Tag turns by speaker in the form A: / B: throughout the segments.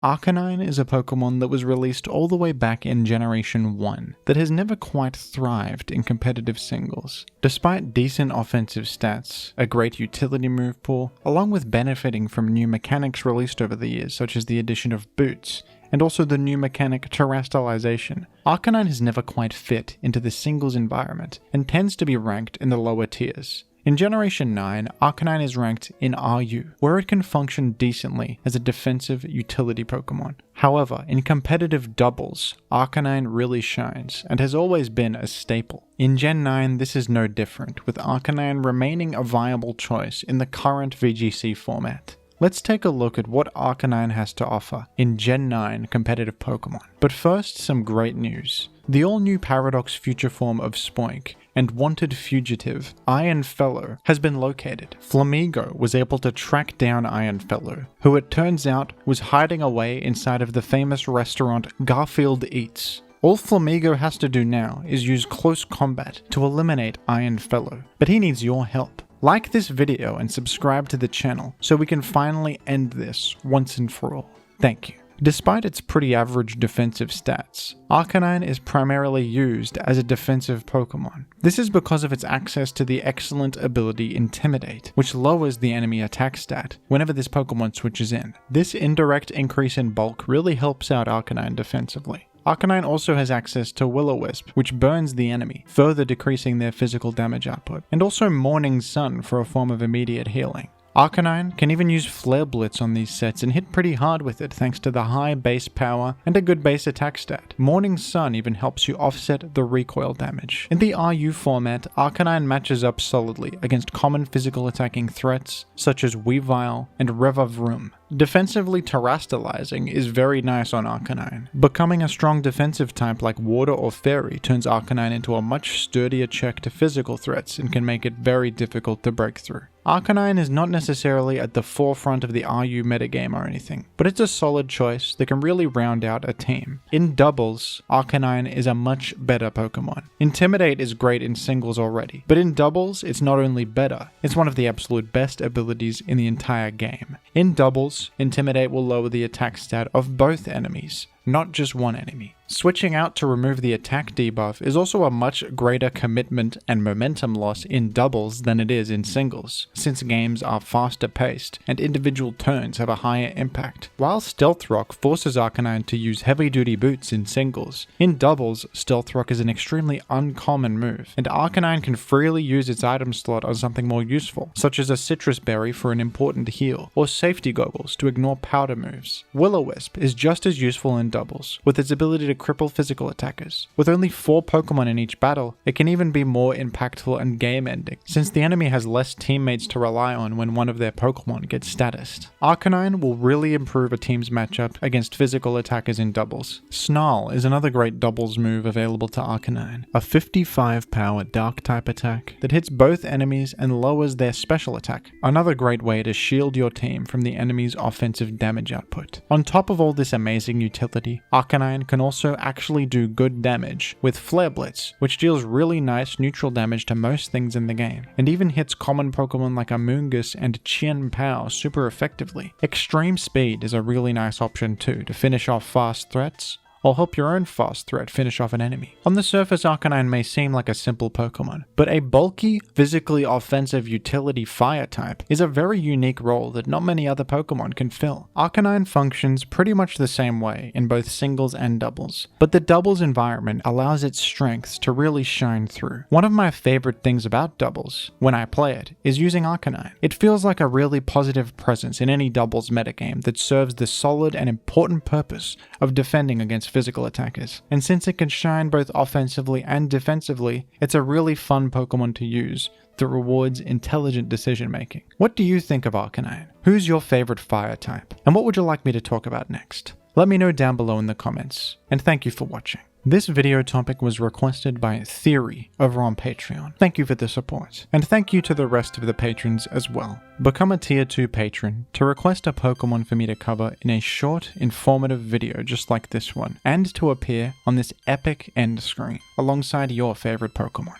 A: Arcanine is a Pokemon that was released all the way back in Generation 1 that has never quite thrived in competitive singles. Despite decent offensive stats, a great utility move pool, along with benefiting from new mechanics released over the years such as the addition of boots, and also the new mechanic terrestrialization, Arcanine has never quite fit into the singles environment and tends to be ranked in the lower tiers. In Generation 9, Arcanine is ranked in RU, where it can function decently as a defensive utility Pokemon. However, in competitive doubles, Arcanine really shines and has always been a staple. In Gen 9, this is no different, with Arcanine remaining a viable choice in the current VGC format. Let's take a look at what Arcanine has to offer in Gen 9 competitive Pokemon. But first, some great news. The all-new Paradox future form of Spoink and wanted fugitive, Ironfellow, has been located. Flamigo was able to track down Ironfellow, who it turns out was hiding away inside of the famous restaurant Garfield Eats. All Flamigo has to do now is use close combat to eliminate Ironfellow, but he needs your help. Like this video and subscribe to the channel so we can finally end this once and for all. Thank you. Despite its pretty average defensive stats, Arcanine is primarily used as a defensive Pokemon. This is because of its access to the excellent ability Intimidate, which lowers the enemy attack stat whenever this Pokemon switches in. This indirect increase in bulk really helps out Arcanine defensively. Arcanine also has access to Will-O-Wisp, which burns the enemy, further decreasing their physical damage output, and also Morning Sun for a form of immediate healing. Arcanine can even use Flare Blitz on these sets and hit pretty hard with it thanks to the high base power and a good base attack stat. Morning Sun even helps you offset the recoil damage. In the RU format, Arcanine matches up solidly against common physical attacking threats such as Weavile and Revavroom. Defensively terrestrializing is very nice on Arcanine. Becoming a strong defensive type like Water or Fairy turns Arcanine into a much sturdier check to physical threats and can make it very difficult to break through. Arcanine is not necessarily at the forefront of the RU metagame or anything, but it's a solid choice that can really round out a team. In doubles, Arcanine is a much better Pokemon. Intimidate is great in singles already, but in doubles, it's not only better, it's one of the absolute best abilities in the entire game. In doubles, Intimidate will lower the attack stat of both enemies, not just one enemy. Switching out to remove the attack debuff is also a much greater commitment and momentum loss in doubles than it is in singles, since games are faster paced and individual turns have a higher impact. While Stealth Rock forces Arcanine to use heavy duty boots in singles, in doubles, Stealth Rock is an extremely uncommon move, and Arcanine can freely use its item slot on something more useful, such as a Citrus Berry for an important heal, or safety goggles to ignore powder moves. Will-O-Wisp is just as useful in doubles, with its ability to cripple physical attackers. With only 4 Pokemon in each battle, it can even be more impactful and game-ending, since the enemy has less teammates to rely on when one of their Pokemon gets statused. Arcanine will really improve a team's matchup against physical attackers in doubles. Snarl is another great doubles move available to Arcanine, a 55 power Dark-type attack that hits both enemies and lowers their special attack, another great way to shield your team from the enemy's offensive damage output. On top of all this amazing utility, Arcanine can also actually do good damage with Flare Blitz, which deals really nice neutral damage to most things in the game, and even hits common Pokemon like Mugulis and Chien-Pao super effectively. Extreme Speed is a really nice option too to finish off fast threats, or help your own fast threat finish off an enemy. On the surface, Arcanine may seem like a simple Pokemon, but a bulky, physically offensive utility fire type is a very unique role that not many other Pokemon can fill. Arcanine functions pretty much the same way in both singles and doubles, but the doubles environment allows its strengths to really shine through. One of my favorite things about doubles, when I play it, is using Arcanine. It feels like a really positive presence in any doubles metagame that serves the solid and important purpose of defending against physical attackers, and since it can shine both offensively and defensively, it's a really fun Pokemon to use that rewards intelligent decision making. What do you think of Arcanine? Who's your favorite fire type? And what would you like me to talk about next? Let me know down below in the comments, and thank you for watching. This video topic was requested by Theorie over on Patreon. Thank you for the support, and thank you to the rest of the patrons as well. Become a tier 2 patron to request a Pokemon for me to cover in a short, informative video just like this one, and to appear on this epic end screen alongside your favorite Pokemon.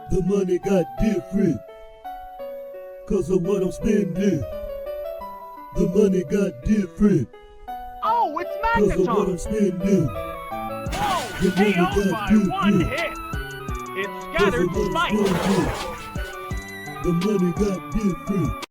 B: The money got different, 'cause of what I'm spending. The money got different.
C: Oh, it's
B: Cause of what I'm
C: Megaphone!
B: spending.
C: Whoa!
B: The money
C: KO'd
B: got
C: by
B: different.
C: one hit! It
B: Cause
C: scattered
B: of what I'm
C: spikes!
B: spending. The money got different.